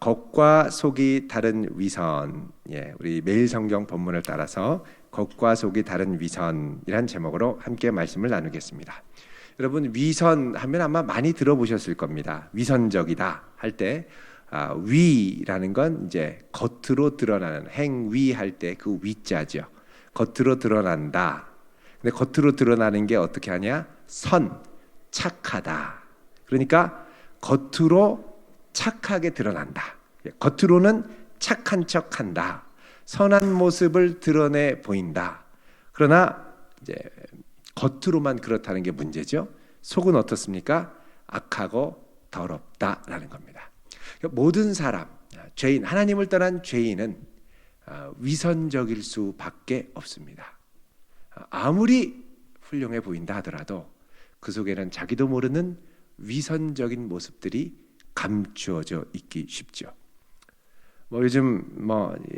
겉과 속이 다른 위선. 우리 매일 성경 본문을 따라서 겉과 속이 다른 위선이란 제목으로 함께 말씀을 나누겠습니다. 여러분, 위선 하면 아마 많이 들어보셨을 겁니다. 위선적이다 할 때 위라는 건 이제 겉으로 드러나는, 행위 할 때 그 위자죠. 겉으로 드러난다. 근데 겉으로 드러나는 게 어떻게 하냐? 착하다. 그러니까 겉으로 착하게 드러난다. 겉으로는 착한 척한다. 선한 모습을 드러내 보인다. 그러나 이제 겉으로만 그렇다는 게 문제죠. 속은 어떻습니까? 악하고 더럽다라는 겁니다. 모든 사람, 죄인, 하나님을 떠난 죄인은 위선적일 수밖에 없습니다. 아무리 훌륭해 보인다 하더라도 그 속에는 자기도 모르는 위선적인 모습들이 감추어져 있기 쉽죠. 요즘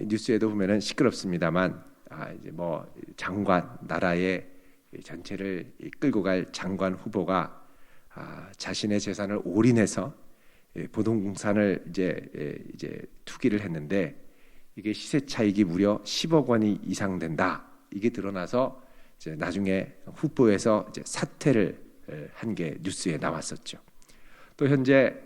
뉴스에도 보면은 시끄럽습니다만 이제 장관, 나라의 전체를 이끌고 갈 장관 후보가 자신의 재산을 올인해서 부동산을 이제 투기를 했는데 이게 시세 차익이 무려 10억 원이 이상 된다. 이게 드러나서 이제 나중에 후보에서 이제 사퇴를 한 게 뉴스에 나왔었죠. 또 현재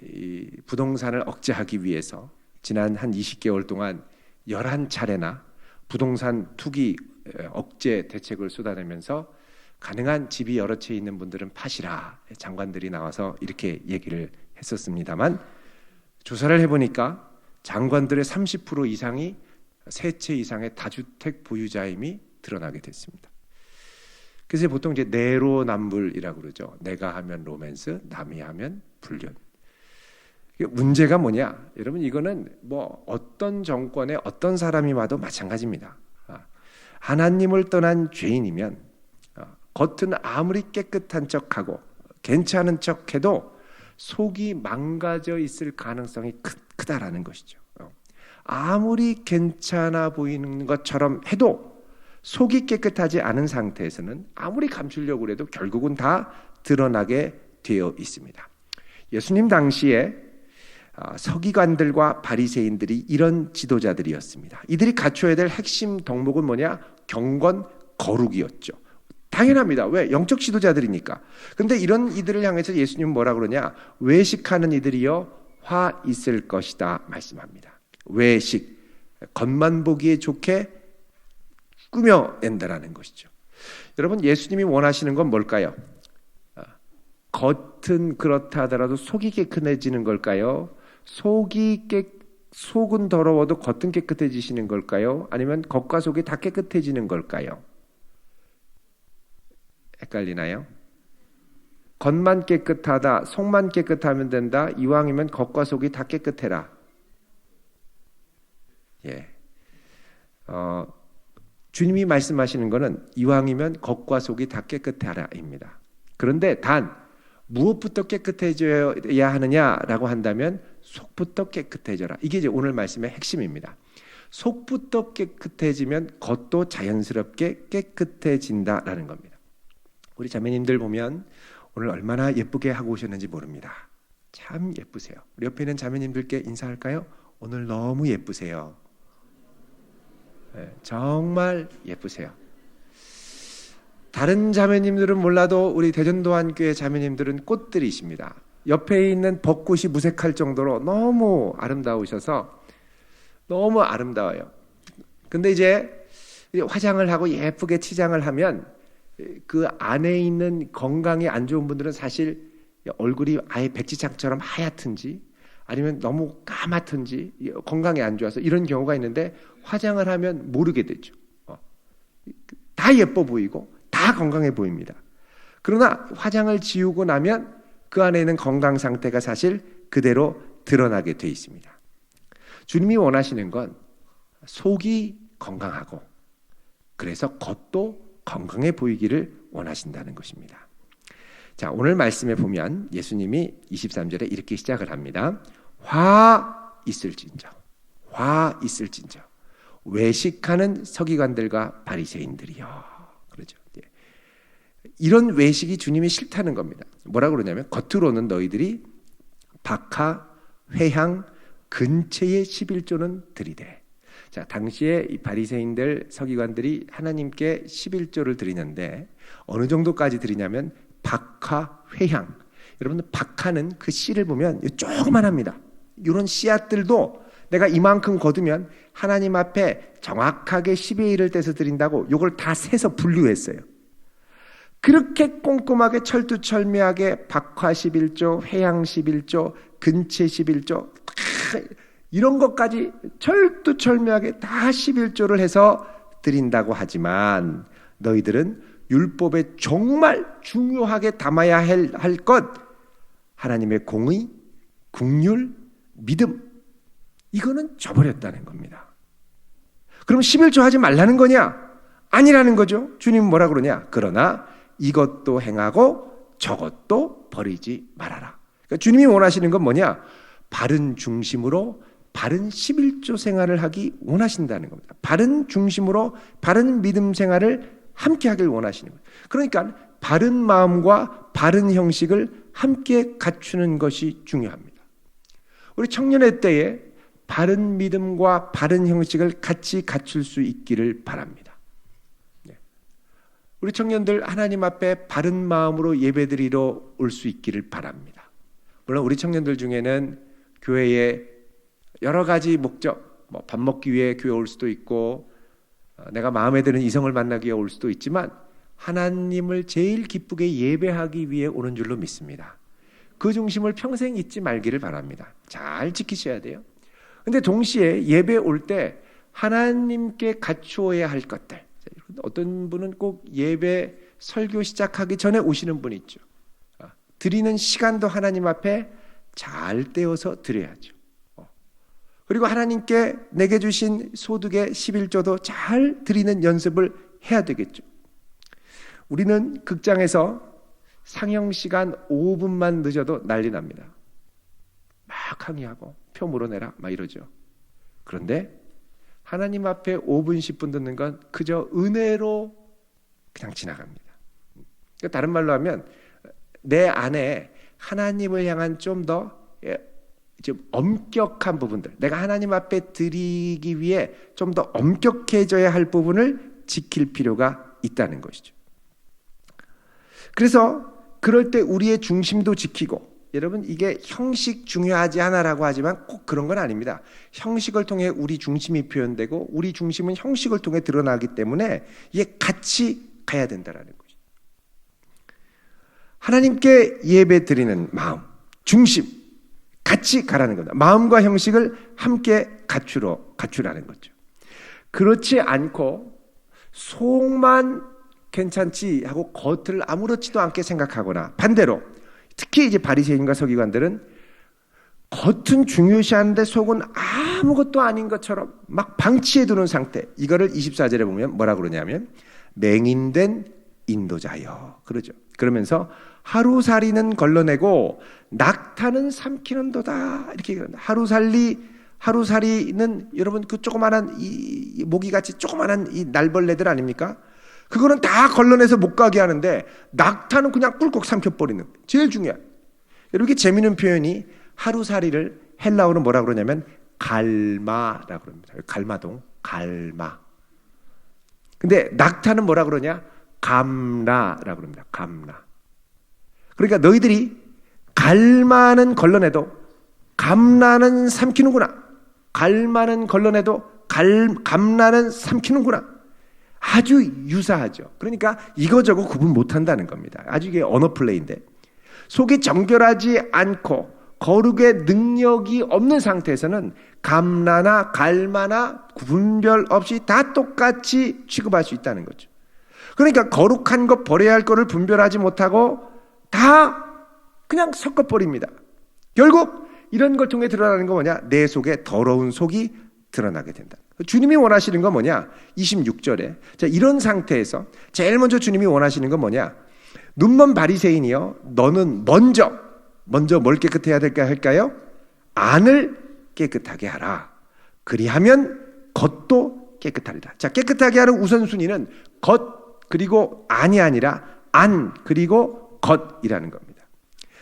이 부동산을 억제하기 위해서 지난 한 20개월 동안 11차례나 부동산 투기 억제 대책을 쏟아내면서 가능한 집이 여러 채 있는 분들은 파시라, 장관들이 나와서 이렇게 얘기를 했었습니다만, 조사를 해보니까 장관들의 30% 이상이 3채 이상의 다주택 보유자임이 드러나게 됐습니다. 그래서 보통 이제 내로남불이라고 그러죠. 내가 하면 로맨스, 남이 하면 불륜. 문제가 뭐냐? 여러분, 이거는 어떤 정권의 어떤 사람이 와도 마찬가지입니다. 하나님을 떠난 죄인이면 겉은 아무리 깨끗한 척하고 괜찮은 척해도 속이 망가져 있을 가능성이 크다라는 것이죠. 아무리 괜찮아 보이는 것처럼 해도 속이 깨끗하지 않은 상태에서는 아무리 감추려고 해도 결국은 다 드러나게 되어 있습니다. 예수님 당시에 서기관들과 바리새인들이 이런 지도자들이었습니다. 이들이 갖춰야 될 핵심 덕목은 뭐냐? 경건, 거룩이었죠. 당연합니다. 왜? 영적 지도자들이니까. 그런데 이런 이들을 향해서 예수님은 뭐라 그러냐? 외식하는 이들이여 화 있을 것이다 말씀합니다. 외식, 겉만 보기에 좋게 꾸며낸다라는 것이죠. 여러분, 예수님이 원하시는 건 뭘까요? 겉은 그렇다 하더라도 속이 깨끗해지는 걸까요? 속은 더러워도 겉은 깨끗해지시는 걸까요? 아니면 겉과 속이 다 깨끗해지는 걸까요? 헷갈리나요? 겉만 깨끗하다, 속만 깨끗하면 된다. 이왕이면 겉과 속이 다 깨끗해라. 주님이 말씀하시는 것은 이왕이면 겉과 속이 다 깨끗하라입니다. 그런데 단 무엇부터 깨끗해져야 하느냐라고 한다면 속부터 깨끗해져라. 이게 이제 오늘 말씀의 핵심입니다. 속부터 깨끗해지면 겉도 자연스럽게 깨끗해진다라는 겁니다. 우리 자매님들 보면 오늘 얼마나 예쁘게 하고 오셨는지 모릅니다. 참 예쁘세요. 우리 옆에 있는 자매님들께 인사할까요? 오늘 너무 예쁘세요. 정말 예쁘세요. 다른 자매님들은 몰라도 우리 대전도안교회 자매님들은 꽃들이십니다. 옆에 있는 벚꽃이 무색할 정도로 너무 아름다우셔서 너무 아름다워요. 근데 이제 화장을 하고 예쁘게 치장을 하면 그 안에 있는 건강이 안 좋은 분들은 사실 얼굴이 아예 백지장처럼 하얗든지 아니면 너무 까맣든지 건강이 안 좋아서 이런 경우가 있는데 화장을 하면 모르게 되죠. 다 예뻐 보이고 다 건강해 보입니다. 그러나 화장을 지우고 나면 그 안에 있는 건강 상태가 사실 그대로 드러나게 돼 있습니다. 주님이 원하시는 건 속이 건강하고 그래서 겉도 건강해 보이기를 원하신다는 것입니다. 자, 오늘 말씀에 보면 예수님이 23절에 이렇게 시작을 합니다. 화 있을진저, 화 있을진저, 외식하는 서기관들과 바리새인들이요. 그렇죠. 이런 외식이 주님이 싫다는 겁니다. 뭐라고 그러냐면 겉으로는 너희들이 박하 회향, 근체의 11조는 드리되. 자, 당시에 이 바리새인들, 서기관들이 하나님께 11조를 드리는데 어느 정도까지 드리냐면 박하, 회향. 여러분, 박하는 그 씨를 보면 조그만합니다. 이런 씨앗들도 내가 이만큼 거두면 하나님 앞에 정확하게 10의 1을 떼서 드린다고 이걸 다 세서 분류했어요. 그렇게 꼼꼼하게 철두철미하게 박하 11조, 회향 11조, 근체 11조 이런 것까지 철두철미하게 다 11조를 해서 드린다고 하지만 너희들은 율법에 정말 중요하게 담아야 할 것, 하나님의 공의, 긍휼, 믿음, 이거는 저버렸다는 겁니다. 그럼 11조 하지 말라는 거냐? 아니라는 거죠. 주님은 뭐라 그러냐? 그러나 이것도 행하고 저것도 버리지 말아라. 그러니까 주님이 원하시는 건 뭐냐? 바른 중심으로 바른 11조 생활을 하기 원하신다는 겁니다. 바른 중심으로 바른 믿음 생활을 함께 하길 원하시는 거예요. 그러니까 바른 마음과 바른 형식을 함께 갖추는 것이 중요합니다. 우리 청년의 때에 바른 믿음과 바른 형식을 같이 갖출 수 있기를 바랍니다. 우리 청년들 하나님 앞에 바른 마음으로 예배드리러 올 수 있기를 바랍니다. 물론 우리 청년들 중에는 교회에 여러 가지 목적, 밥 먹기 위해 교회 올 수도 있고 내가 마음에 드는 이성을 만나기 위해 올 수도 있지만 하나님을 제일 기쁘게 예배하기 위해 오는 줄로 믿습니다. 그 중심을 평생 잊지 말기를 바랍니다. 잘 지키셔야 돼요. 근데 동시에 예배 올 때 하나님께 갖추어야 할 것들, 어떤 분은 꼭 예배 설교 시작하기 전에 오시는 분이 있죠. 드리는 시간도 하나님 앞에 잘 떼어서 드려야죠. 그리고 하나님께 내게 주신 소득의 11조도 잘 드리는 연습을 해야 되겠죠. 우리는 극장에서 상영 시간 5분만 늦어도 난리 납니다. 막 항의하고 표 물어내라 막 이러죠. 그런데 하나님 앞에 5분 10분 듣는 건 그저 은혜로 그냥 지나갑니다. 다른 말로 하면 내 안에 하나님을 향한 좀 더 엄격한 부분들, 내가 하나님 앞에 드리기 위해 좀 더 엄격해져야 할 부분을 지킬 필요가 있다는 것이죠. 그래서 그럴 때 우리의 중심도 지키고, 여러분 이게 형식 중요하지 않아라고 하지만 꼭 그런 건 아닙니다. 형식을 통해 우리 중심이 표현되고 우리 중심은 형식을 통해 드러나기 때문에 이게 같이 가야 된다라는 거죠. 하나님께 예배 드리는 마음, 중심 같이 가라는 겁니다. 마음과 형식을 함께 갖추라는 거죠. 그렇지 않고 속만 괜찮지 하고 겉을 아무렇지도 않게 생각하거나 반대로 특히 이제 바리새인과 서기관들은 겉은 중요시하는데 속은 아무것도 아닌 것처럼 막 방치해 두는 상태. 이거를 24절에 보면 뭐라 그러냐면 맹인된 인도자여 그러죠. 그러면서 하루살이는 걸러내고 낙타는 삼키는도다 이렇게 하루살이는 여러분 그 조그만한 이 모기같이 조그만한 이 날벌레들 아닙니까? 그거는 다 걸러내서 못 가게 하는데 낙타는 그냥 꿀꺽 삼켜버리는 거예요. 제일 중요한. 이렇게 재미있는 표현이 하루살이를 헬라어로 뭐라 그러냐면 갈마라고 그럽니다. 갈마동, 갈마. 근데 낙타는 뭐라 그러냐? 감라라고 그럽니다. 감라. 그러니까 너희들이 갈마는 걸러내도 감라는 삼키는구나. 갈마는 걸러내도 감라는 삼키는구나. 아주 유사하죠. 그러니까 이거저거 구분 못한다는 겁니다. 아주 이게 언어 플레이인데 속이 정결하지 않고 거룩의 능력이 없는 상태에서는 감라나 갈마나 구분별 없이 다 똑같이 취급할 수 있다는 거죠. 그러니까 거룩한 것 버려야 할 거를 분별하지 못하고 다 그냥 섞어버립니다. 결국 이런 걸 통해 드러나는 건 뭐냐? 내 속에 더러운 속이 드러나게 된다. 주님이 원하시는 건 뭐냐? 26절에 자, 이런 상태에서 제일 먼저 주님이 원하시는 건 뭐냐? 눈먼 바리새인이여 너는 먼저 뭘 깨끗해야 할까요? 안을 깨끗하게 하라. 그리하면 겉도 깨끗하리라. 자, 깨끗하게 하는 우선순위는 겉 그리고 안이 아니라 안 그리고 겉이라는 겁니다.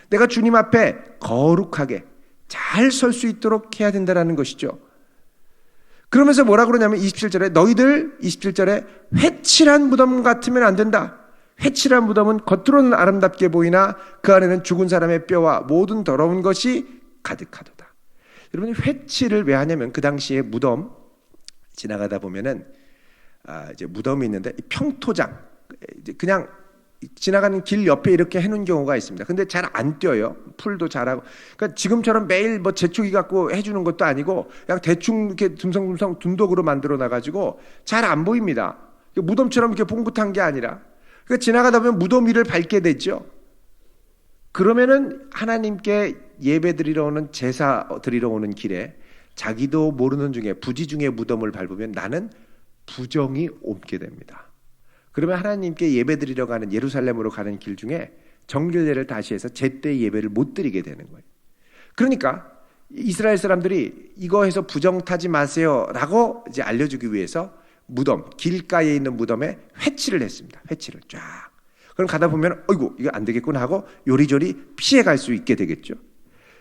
내가 주님 앞에 거룩하게 잘 잘 설 수 있도록 해야 된다는 것이죠. 그러면서 뭐라 그러냐면 27절에 너희들 27절에 회칠한 무덤 같으면 안 된다. 회칠한 무덤은 겉으로는 아름답게 보이나 그 안에는 죽은 사람의 뼈와 모든 더러운 것이 가득하도다. 여러분 회칠을 왜 하냐면 그 당시에 무덤 지나가다 보면은 이제 무덤이 있는데 평토장 그냥 지나가는 길 옆에 이렇게 해놓은 경우가 있습니다. 근데 잘 안 띄어요. 풀도 잘하고. 그러니까 지금처럼 매일 뭐 재초기 갖고 해주는 것도 아니고 그냥 대충 이렇게 듬성듬성 둔덕으로 만들어 놔가지고 잘 안 보입니다. 무덤처럼 이렇게 봉긋한 게 아니라. 그러니까 지나가다 보면 무덤 위를 밟게 되죠. 그러면은 하나님께 예배 드리러 오는 제사 드리러 오는 길에 자기도 모르는 중에 부지 중에 무덤을 밟으면 나는 부정이 옮게 됩니다. 그러면 하나님께 예배 드리러 가는 예루살렘으로 가는 길 중에 정결례를 다시 해서 제때 예배를 못 드리게 되는 거예요. 그러니까 이스라엘 사람들이 이거 해서 부정 타지 마세요라고 이제 알려주기 위해서 무덤 길가에 있는 무덤에 회칠을 했습니다. 회칠을 쫙. 그럼 가다 보면 어이구 이거 안 되겠구나 하고 요리조리 피해 갈 수 있게 되겠죠.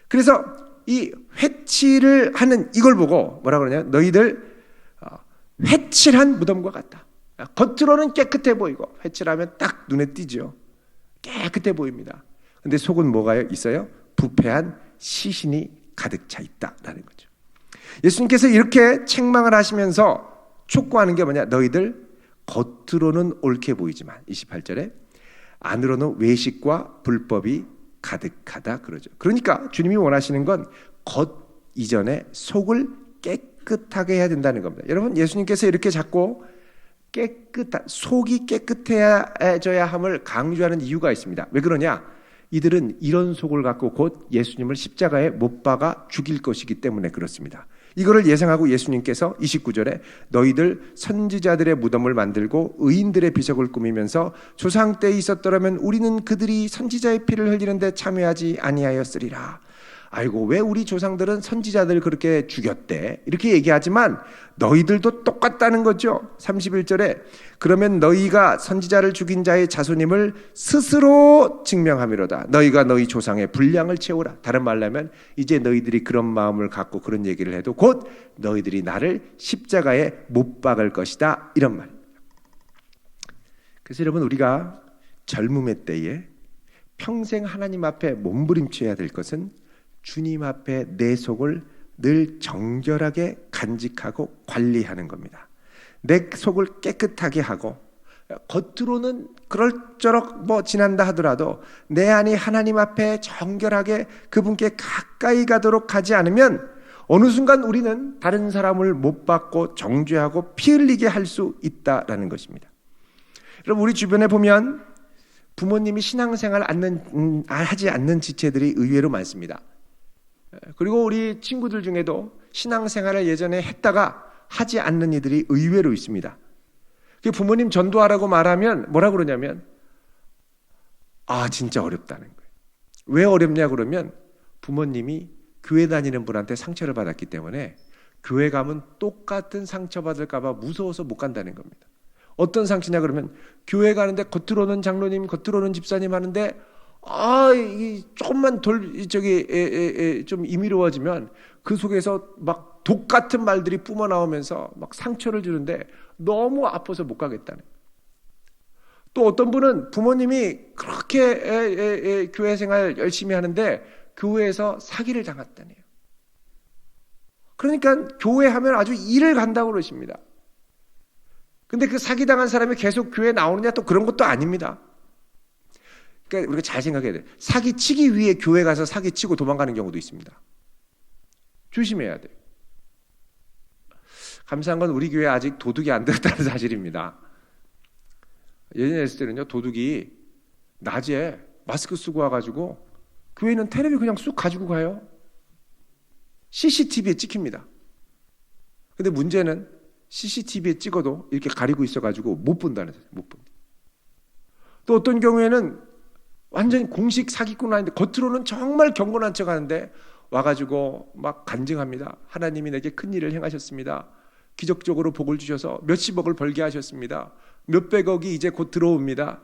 그래서 이 회칠을 하는 이걸 보고 뭐라 그러냐? 너희들 회칠한 무덤과 같다. 겉으로는 깨끗해 보이고 회칠하면 딱 눈에 띄죠. 깨끗해 보입니다. 근데 속은 뭐가 있어요? 부패한 시신이 가득 차 있다라는 거죠. 예수님께서 이렇게 책망을 하시면서 촉구하는 게 뭐냐? 너희들 겉으로는 옳게 보이지만 28절에 안으로는 외식과 불법이 가득하다 그러죠. 그러니까 주님이 원하시는 건 겉 이전에 속을 깨끗하게 해야 된다는 겁니다. 여러분 예수님께서 이렇게 자꾸 속이 깨끗해져야 함을 강조하는 이유가 있습니다. 왜 그러냐? 이들은 이런 속을 갖고 곧 예수님을 십자가에 못 박아 죽일 것이기 때문에 그렇습니다. 이거를 예상하고 예수님께서 29절에 너희들 선지자들의 무덤을 만들고 의인들의 비석을 꾸미면서 조상 때에 있었더라면 우리는 그들이 선지자의 피를 흘리는데 참여하지 아니하였으리라. 아이고 왜 우리 조상들은 선지자들 그렇게 죽였대 이렇게 얘기하지만 너희들도 똑같다는 거죠. 31절에 그러면 너희가 선지자를 죽인 자의 자손임을 스스로 증명함이로다. 너희가 너희 조상의 분량을 채우라. 다른 말로 하면 이제 너희들이 그런 마음을 갖고 그런 얘기를 해도 곧 너희들이 나를 십자가에 못 박을 것이다 이런 말입니다. 그래서 여러분 우리가 젊음의 때에 평생 하나님 앞에 몸부림쳐야 될 것은 주님 앞에 내 속을 늘 정결하게 간직하고 관리하는 겁니다. 내 속을 깨끗하게 하고 겉으로는 그럴저럭 지난다 하더라도 내 안이 하나님 앞에 정결하게 그분께 가까이 가도록 하지 않으면 어느 순간 우리는 다른 사람을 못 받고 정죄하고 피 흘리게 할 수 있다라는 것입니다. 여러분 우리 주변에 보면 부모님이 신앙생활 하지 않는 지체들이 의외로 많습니다. 그리고 우리 친구들 중에도 신앙생활을 예전에 했다가 하지 않는 이들이 의외로 있습니다. 부모님 전도하라고 말하면 뭐라 그러냐면 진짜 어렵다는 거예요. 왜 어렵냐 그러면 부모님이 교회 다니는 분한테 상처를 받았기 때문에 교회 가면 똑같은 상처 받을까 봐 무서워서 못 간다는 겁니다. 어떤 상처냐 그러면 교회 가는데 겉으로는 장로님 겉으로는 집사님 하는데 조금만 좀 임의로워지면 그 속에서 막 독 같은 말들이 뿜어나오면서 막 상처를 주는데 너무 아파서 못 가겠다는. 또 어떤 분은 부모님이 그렇게 교회 생활 열심히 하는데 교회에서 사기를 당했다네요. 그러니까 교회 하면 아주 일을 간다고 그러십니다. 근데 그 사기당한 사람이 계속 교회에 나오느냐 또 그런 것도 아닙니다. 그러니까 우리가 잘 생각해야 돼요. 사기치기 위해 교회 가서 사기치고 도망가는 경우도 있습니다. 조심해야 돼요. 감사한 건 우리 교회 아직 도둑이 안 들었다는 사실입니다. 예전에 했을 때는요, 도둑이 낮에 마스크 쓰고 와가지고 교회는 텔레비 그냥 쑥 가지고 가요. CCTV에 찍힙니다. 근데 문제는 CCTV에 찍어도 이렇게 가리고 있어가지고 못 본다는 거예요. 못 본다. 또 어떤 경우에는 완전히 공식 사기꾼 아닌데 겉으로는 정말 경건한 척 하는데 와가지고 막 간증합니다. 하나님이 내게 큰 일을 행하셨습니다. 기적적으로 복을 주셔서 몇십억을 벌게 하셨습니다. 몇백억이 이제 곧 들어옵니다.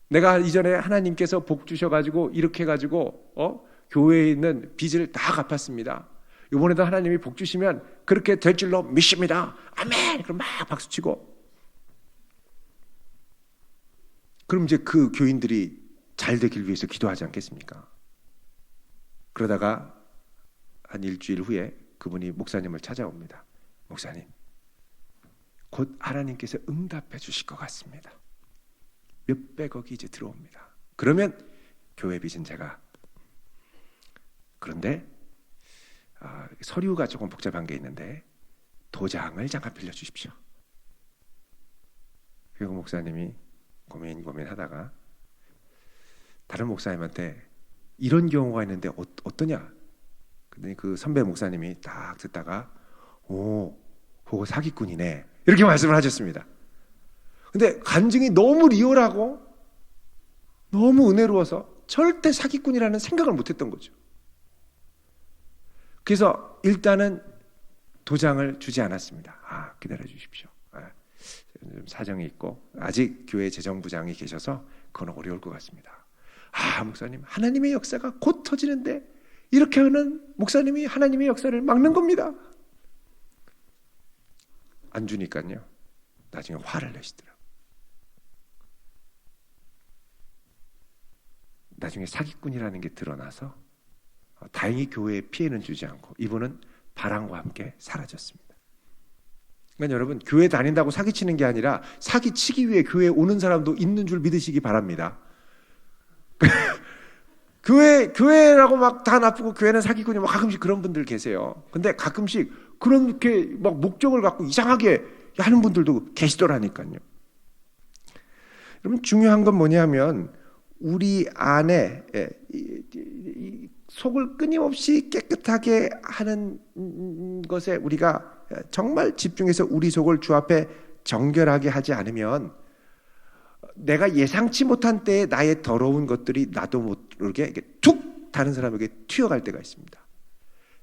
내가 이전에 하나님께서 복 주셔가지고 이렇게 해가지고 교회에 있는 빚을 다 갚았습니다. 이번에도 하나님이 복 주시면 그렇게 될 줄로 믿습니다. 아멘! 그럼 막 박수치고. 그럼 이제 그 교인들이 잘 되길 위해서 기도하지 않겠습니까? 그러다가 한 일주일 후에 그분이 목사님을 찾아옵니다. 목사님, 곧 하나님께서 응답해 주실 것 같습니다. 몇백억이 이제 들어옵니다. 그러면 교회 빚은 제가. 그런데 서류가 조금 복잡한 게 있는데 도장을 잠깐 빌려주십시오. 그리고 목사님이 고민하다가 다른 목사님한테 이런 경우가 있는데 어떠냐? 그랬더니 그 선배 목사님이 딱 듣다가 오, 그거 사기꾼이네 이렇게 말씀을 하셨습니다. 근데 간증이 너무 리얼하고 너무 은혜로워서 절대 사기꾼이라는 생각을 못했던 거죠. 그래서 일단은 도장을 주지 않았습니다. 기다려 주십시오. 사정이 있고 아직 교회 재정부장이 계셔서 그건 어려울 것 같습니다. 목사님, 하나님의 역사가 곧 터지는데 이렇게 하는 목사님이 하나님의 역사를 막는 겁니다. 안 주니까요. 나중에 화를 내시더라고요. 나중에 사기꾼이라는 게 드러나서 다행히 교회에 피해는 주지 않고 이분은 바람과 함께 사라졌습니다. 그러니까 여러분, 교회 다닌다고 사기치는 게 아니라 사기치기 위해 교회에 오는 사람도 있는 줄 믿으시기 바랍니다. 교회라고 막 다 나쁘고 교회는 사기꾼이 막 가끔씩 그런 분들 계세요. 근데 가끔씩 그렇게 막 목적을 갖고 이상하게 하는 분들도 계시더라니까요. 여러분, 중요한 건 뭐냐면 우리 안에 속을 끊임없이 깨끗하게 하는 것에 우리가 정말 집중해서 우리 속을 주 앞에 정결하게 하지 않으면 내가 예상치 못한 때에 나의 더러운 것들이 나도 모르게 툭 다른 사람에게 튀어갈 때가 있습니다.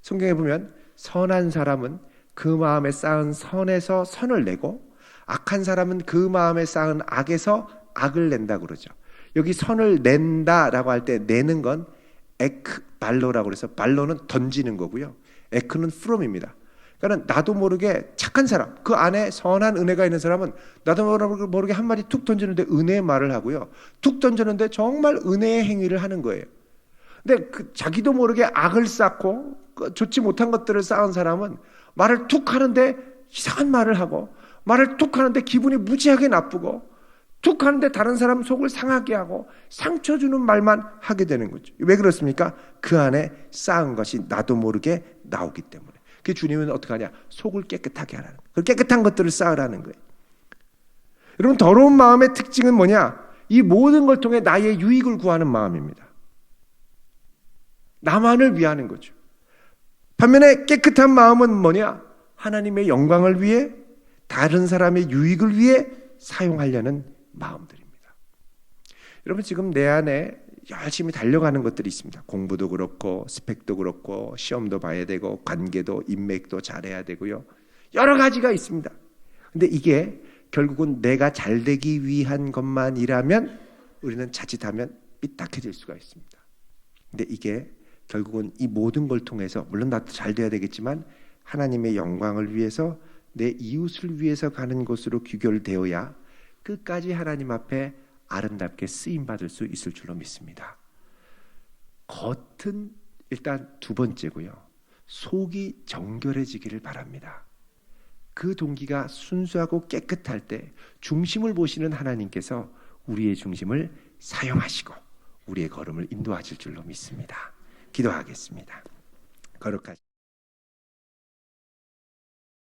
성경에 보면 선한 사람은 그 마음에 쌓은 선에서 선을 내고 악한 사람은 그 마음에 쌓은 악에서 악을 낸다 그러죠. 여기 선을 낸다라고 할 때 내는 건 발로라고 그래서 발로는 던지는 거고요. 에크는 from입니다. 그러니까 나도 모르게 착한 사람, 그 안에 선한 은혜가 있는 사람은 나도 모르게 한 마디 툭 던지는데 은혜의 말을 하고요. 툭 던졌는데 정말 은혜의 행위를 하는 거예요. 근데 자기도 모르게 악을 쌓고 좋지 못한 것들을 쌓은 사람은 말을 툭 하는데 이상한 말을 하고 말을 툭 하는데 기분이 무지하게 나쁘고 툭 하는데 다른 사람 속을 상하게 하고 상처 주는 말만 하게 되는 거죠. 왜 그렇습니까? 그 안에 쌓은 것이 나도 모르게 나오기 때문에. 그 주님은 어떻게 하냐? 속을 깨끗하게 하라는 거예요. 그 깨끗한 것들을 쌓으라는 거예요. 여러분, 더러운 마음의 특징은 뭐냐? 이 모든 걸 통해 나의 유익을 구하는 마음입니다. 나만을 위하는 거죠. 반면에 깨끗한 마음은 뭐냐? 하나님의 영광을 위해 다른 사람의 유익을 위해 사용하려는 마음들입니다. 여러분, 지금 내 안에 열심히 달려가는 것들이 있습니다. 공부도 그렇고 스펙도 그렇고 시험도 봐야 되고 관계도 인맥도 잘해야 되고요. 여러 가지가 있습니다. 근데 이게 결국은 내가 잘 되기 위한 것만이라면 우리는 자칫하면 삐딱해질 수가 있습니다. 근데 이게 결국은 이 모든 걸 통해서 물론 나도 잘 돼야 되겠지만 하나님의 영광을 위해서 내 이웃을 위해서 가는 곳으로 귀결되어야 끝까지 하나님 앞에 아름답게 쓰임받을 수 있을 줄로 믿습니다. 겉은 일단 두 번째고요. 속이 정결해지기를 바랍니다. 그 동기가 순수하고 깨끗할 때 중심을 보시는 하나님께서 우리의 중심을 사용하시고 우리의 걸음을 인도하실 줄로 믿습니다. 기도하겠습니다. 거룩하신